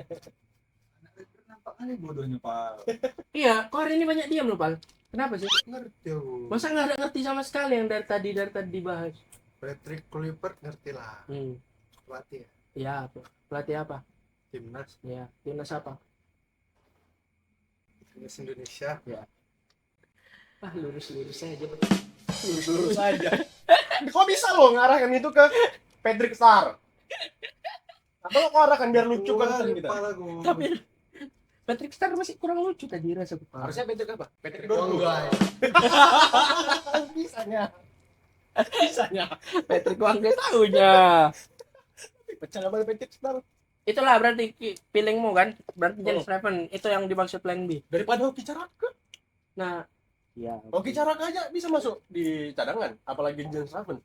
Nampak kali bodohnya Pak. Iya, kok hari ini banyak diam loh, Pal? Kenapa sih? Ngerti aku. Masa nggak ada ngerti sama sekali yang dari tadi dibahas? Patrick Kluivert ngerti lah. Pelatih ya. Iya, apa? Pelatih apa? Timnas Ya, timnas apa? Timnas Indonesia. Ah, lurus-lurus aja. Lurus aja. Kok bisa lo ngarahkan itu ke Patrick Star? Atau kok arahkan biar lucu konten kita? Kepala gua. Tapi Patrick Star masih kurang lucu tadi rasa. Harusnya Patrick apa? Patrick Oh, Dorgu. enggak. Bisanya. Bisanya. Patrick Wangge tahunya. Pecah sama Patrick Star. Itulah berarti feelingmu kan? Berarti James Raven itu yang dimaksud plan B. Daripada Hoki Caraka. Nah, ya. Hoki Caraka aja bisa masuk di cadangan, apalagi James Raven.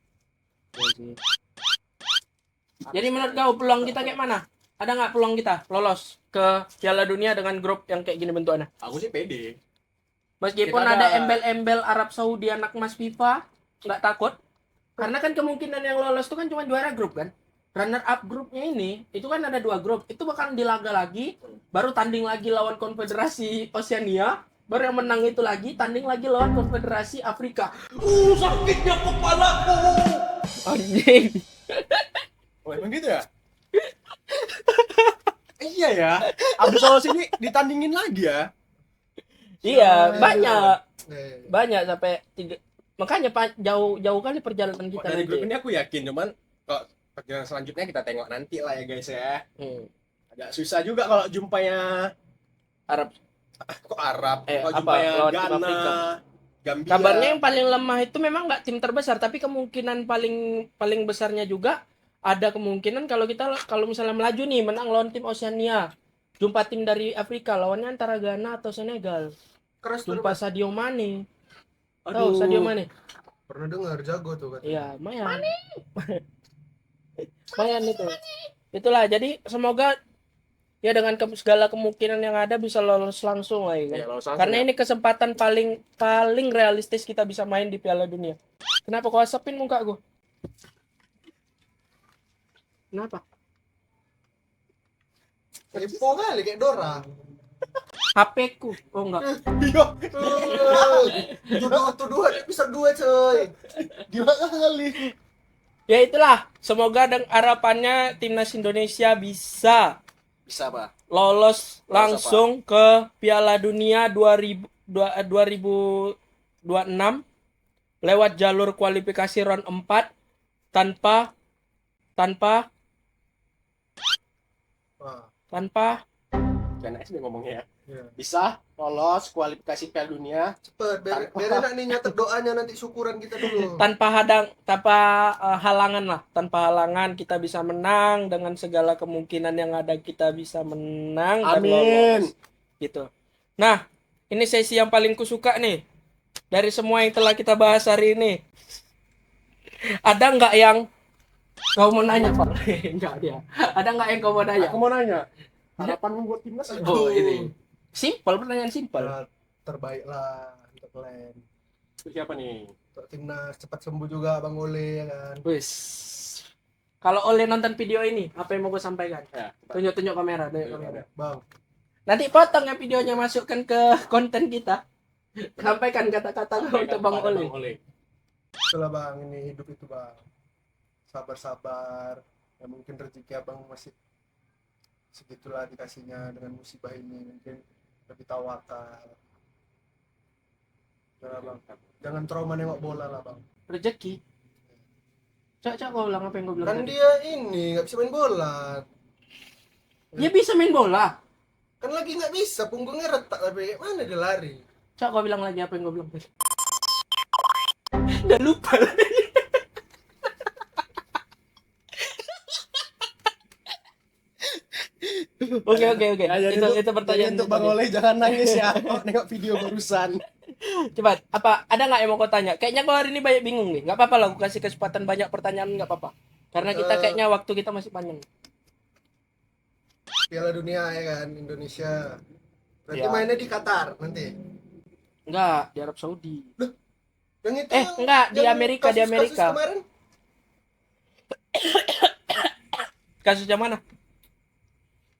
Jadi menurut kau peluang kita kayak mana? Ada nggak peluang kita lolos ke Piala Dunia dengan grup yang kayak gini bentuknya? Aku sih pede. Meskipun Kita ada ada- embel-embel Arab Saudi anak mas FIFA, nggak takut. Karena kan kemungkinan yang lolos itu kan cuma juara grup kan. Runner up grupnya ini, itu kan ada 2 grup. Itu bakal dilaga lagi, baru tanding lagi lawan Konfederasi Oseania, baru yang menang itu lagi, tanding lagi lawan Konfederasi Afrika. Sakitnya kepalaku! Anjing. Oh, emang gitu ya? Iya ya. Abis lolos ini ditandingin lagi ya. Iya, banyak. Eh, Banyak sampai 3. Makanya jauh kali perjalanan kita Dari nanti. grup ini aku yakin, cuman kok perjalanan selanjutnya kita tengok nanti lah ya guys ya. Agak susah juga kalau jumpanya Arab. kok Arab, Eh, kalau apa, jumpanya lawan tim Ghana, Afrika. Gambia. Kabarnya yang paling lemah itu memang nggak tim terbesar, tapi kemungkinan paling besarnya juga ada kemungkinan kalau misalnya melaju nih menang lawan tim Oseania, jumpa tim dari Afrika lawannya antara Ghana atau Senegal, keras tuh. jumpa Sadio Mane. Aduh. Tahu Sadio Mane? Pernah dengar jago tuh kan. Iya, lumayan. Lumayan itu. Itulah, jadi semoga ya dengan segala kemungkinan yang ada bisa lolos langsung lah ya kan. Iya, lolos langsung Karena ya. ini kesempatan paling realistis kita bisa main di Piala Dunia. Kenapa kau asapin muka gua? Kenapa? Kepo kali kayak Dora. HP ku. Oh enggak. Iya, Tuduh bisa 2 coy. gila kali. Ya itulah, semoga dan harapannya timnas Indonesia bisa Bisa apa? lolos langsung ke Piala Dunia 2026 lewat jalur kualifikasi round 4 tanpa Wah, Jangan SD ngomongnya ya. iya. Bisa lolos kualifikasi Piala Dunia. Cepet, biar enak nih nyatet doanya nanti syukuran kita dulu. tanpa halangan lah, tanpa halangan kita bisa menang dengan segala kemungkinan yang ada, kita bisa menang dan Amin. lolos gitu. Nah, ini sesi yang paling kusuka nih dari semua yang telah kita bahas hari ini. Ada nggak yang kau mau nanya, Pak? Enggak dia. Ada nggak yang kau mau nanya? Aku mau nanya, harapan buat timnas apa? Oh, ini. Simpel, pertanyaan simpel. Nah, terbaik lah untuk kalian. Siapa nih? Untuk timnas cepat sembuh juga Bang Ole ya kan. Wis. Kalau oleh nonton video ini, apa yang mau gue sampaikan? Ya, Tunjuk kamera, tunjuk kamera. Bang, Nanti potong ya videonya, masukkan ke konten kita. Sampaikan kata-kata untuk Bang Oli. itulah Bang, ini hidup itu Bang. Sabar-sabar. Ya mungkin rezeki Abang masih segitulah dikasihnya dengan musibah ini, mungkin lebih tawakal. Ya, Bang. Jangan trauma nengok bola lah Bang. Rezeki. Cak, kau bilang apa yang gue bilang Kan tadi? dia ini nggak bisa main bola. Dia bisa main bola. Kan lagi nggak bisa, punggungnya retak tapi mana dia lari. Cak, kau bilang lagi apa yang gue bilang tadi? Udah lupa lagi. Oke. Ya, jadi Itu pertanyaan untuk itu Bang tadi. Oleh jangan nangis ya. Kalau nengok video barusan. Coba, ada nggak yang mau kau tanya? Kayaknya kau hari ini banyak bingung nih. Nggak apa-apa lah, aku kasih kesempatan banyak pertanyaan, nggak apa-apa. Karena kita kayaknya waktu kita masih panjang. Piala Dunia ya kan Indonesia. Berarti Ya. mainnya di Qatar nanti. Enggak, di Arab Saudi. Yang itu Enggak, di yang Amerika, di kasus-kasus Amerika. Kemarin, Kasus yang mana?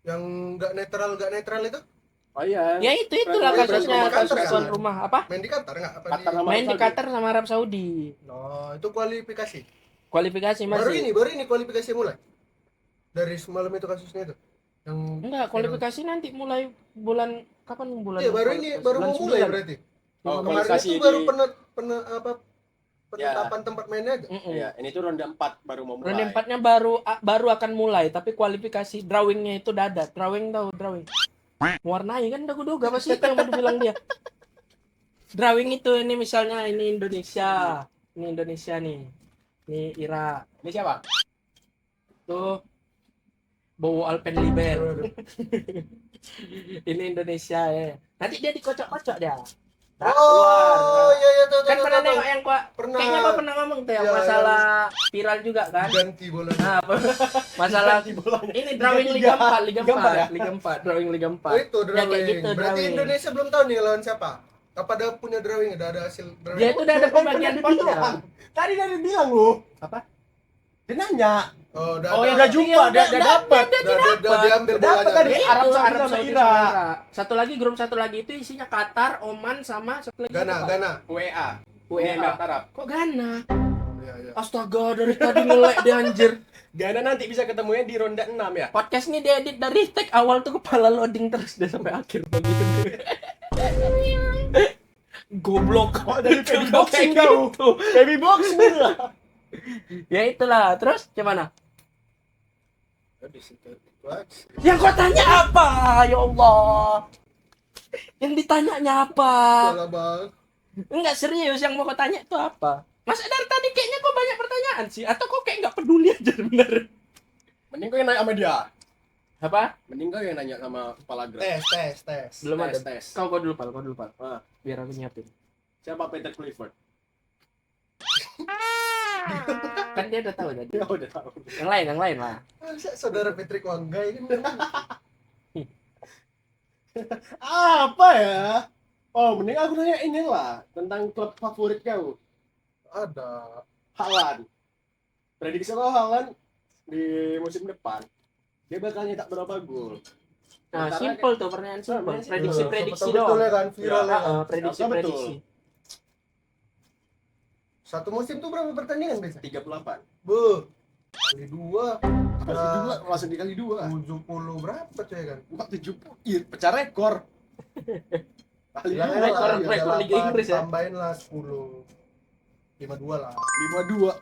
yang nggak netral itu Oh iya. Ya itulah Berarti kasusnya, di Qatar kasus kan? tuan rumah. Apa? main di Qatar nggak? Apa Qatar di... sama Main di Saudi. Qatar sama Arab Saudi. No, itu kualifikasi. Kualifikasi Baru masih. ini kualifikasi mulai. Dari semalam itu kasusnya itu. Yang Enggak, kualifikasi nanti mulai bulan kapan bulan? Iya, baru ini baru Bulan mau mulai 9. berarti. Oh, Kemarin kualifikasi itu baru di- penetapan tempat mainnya aja. Iya, ini tuh ronde 4 baru mau mulai. Ronde 4-nya baru akan mulai, tapi kualifikasi drawingnya itu udah ada. Drawing tahu drawing. Mewarnai kan aku duga pasti itu yang mau dibilang dia. Drawing itu ini misalnya ini Indonesia. Ini Indonesia nih. Ini Irak. Ini siapa? Tuh Bowo Alpenliber. Ini Indonesia ya. Nanti dia dikocok-kocok dia. Tak Oh, keluar. iya tahu Kan tahu, pernah tahu, nengok tahu. yang gua Pernah. kayaknya gua pernah ngomong tuh yang Iya, masalah viral juga kan. Ganti bola. Nah, masalah Ganti bolanya. ini drawing Liga 4, Liga 4, ya? Liga 4, drawing Liga 4. Oh, itu Ya, drawing. kayak gitu, Berarti drawing. Indonesia belum tahu nih lawan siapa? Apa ada punya drawing? Ada hasil drawing? Dia itu udah ada pembagian Pernah potnya. dibilang. Tadi dari bilang lu. Apa? Dia nanya. Oh, Oh, ada. udah jumpa, udah dapet. Udah diambil Dapet bolanya. tadi. Itu, Arab Saudi sama Saudi Irak. Irak. Satu lagi grup satu lagi itu isinya Qatar, Oman sama satu lagi. Ghana, apa? Ghana. UEA. UEA. Emirat Arab. Kok Ghana? Iya, iya. Astaga, dari tadi ngelek dia anjir. Ghana nanti bisa ketemunya di ronde 6 ya. Podcast ini dia edit dari tag awal tuh kepala loading terus dia sampai akhir begitu. Goblok. Oh, dari baby Kok boxing kayak kau. gitu? Baby boxing lah. Ya itulah. Terus gimana? Habis itu. What? Yang kau tanya apa? Ya Allah. Yang ditanyanya apa? Bola, Bang. Enggak serius, yang mau kau tanya itu apa? Masa dari tadi kayaknya kau banyak pertanyaan sih? Atau kau kayak nggak peduli aja bener? Mending kau yang nanya sama dia. Apa? Mending kau yang nanya sama kepala grup. Tes. Belum ada. Tes. Kau dulu pal, kau dulu pal. Ah. Biar aku nyiapin. Siapa Peter Clifford? Kan dia udah tahu tadi. Ya udah tahu. Yang lain lah. Masa saudara Patrick Wanggai ini Apa ya? Oh, mending aku nanya ini lah tentang klub favorit kau. ada. Haaland. Prediksi kau Haaland di musim depan dia bakal nyetak berapa gol? Nah, Sementara simple tuh pertanyaan simple. Nah, Prediksi Betul doang. ya kan viral ya. kan? Prediksi. Satu musim tuh berapa pertandingan biasa? 38. Bu. Kali 2. Kali dua, langsung dikali 2. 70 berapa tuh ya kan? 70. Iya, pecah rekor. Kali Ya, dua, rekor kali Liga Inggris ya. Tambahin lah 10. 52 lah. 52.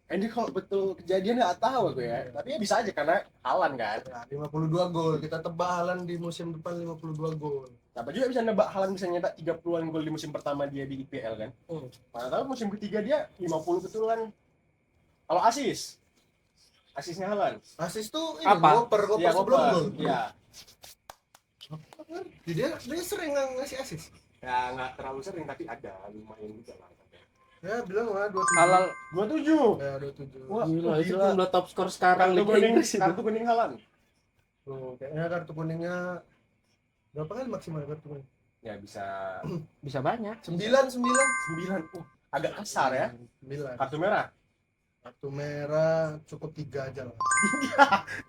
Ini kalau betul kejadian nggak tahu aku ya. Tapi ya bisa aja karena Haaland kan. Nah, 52 gol. Kita tebak Haaland di musim depan 52 gol. Siapa juga bisa nebak Haaland bisa nyetak 30-an gol di musim pertama dia di IPL kan. Mana tahu musim ketiga dia 50 betulan. Kalau asisnya Haaland. Asis tuh ini Apa? ngoper Iya, sebelum ngoper. gol. Iya. Jadi dia sering ngasih asis. Ya nggak terlalu sering tapi ada lumayan juga lah. Ya bilang lah 27. Halal. 27. Ya 27. Wah, Gila, itu gila. jumlah top skor sekarang Kartu Liga kuning, Inggris itu. kartu kuning Haaland. Tuh, kayaknya kartu kuningnya berapa kali maksimal kartu kuning? Ya bisa Bisa banyak. 9. 9. Agak kasar ya. 9. Kartu merah. Kartu merah cukup 3 aja lah.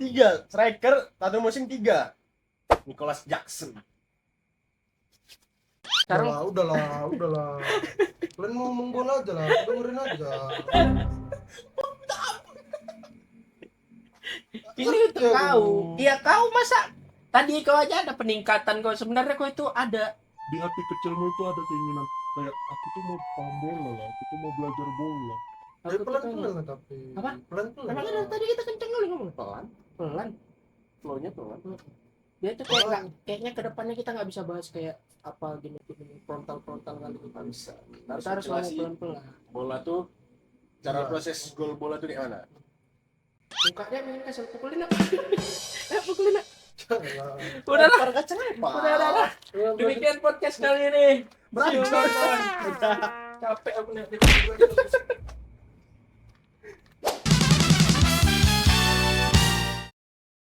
3. Striker satu musim 3. Nicholas Jackson. Sekarang Udahlah. Kalian mau ngomong bola aja lah, dengerin aja. ini untuk kau. Iya kau masa tadi kau aja ada peningkatan kau sebenarnya kau itu ada. Di hati kecilmu itu ada keinginan kayak aku tuh mau paham bola lah, aku tuh mau belajar bola. Tapi pelan-pelan lah tapi. Apa? Pelan-pelan. Emangnya dari tadi kita kenceng kali ngomong pelan. Flow-nya pelan. Dia tuh kayak kayaknya kedepannya kita nggak bisa bahas kayak apa gini frontal kali kita bisa. Kita harus ngomong Ventilasi. pelan-pelan. Bola tuh cara Iya. proses gol bola tuh di mana? Mukanya main kasar pukulin nak. Pukulin nak. Jangan. Udah lah. Lempar kaca lempar. Udah. Demikian podcast kali ini. Berancur. Capek aku nih.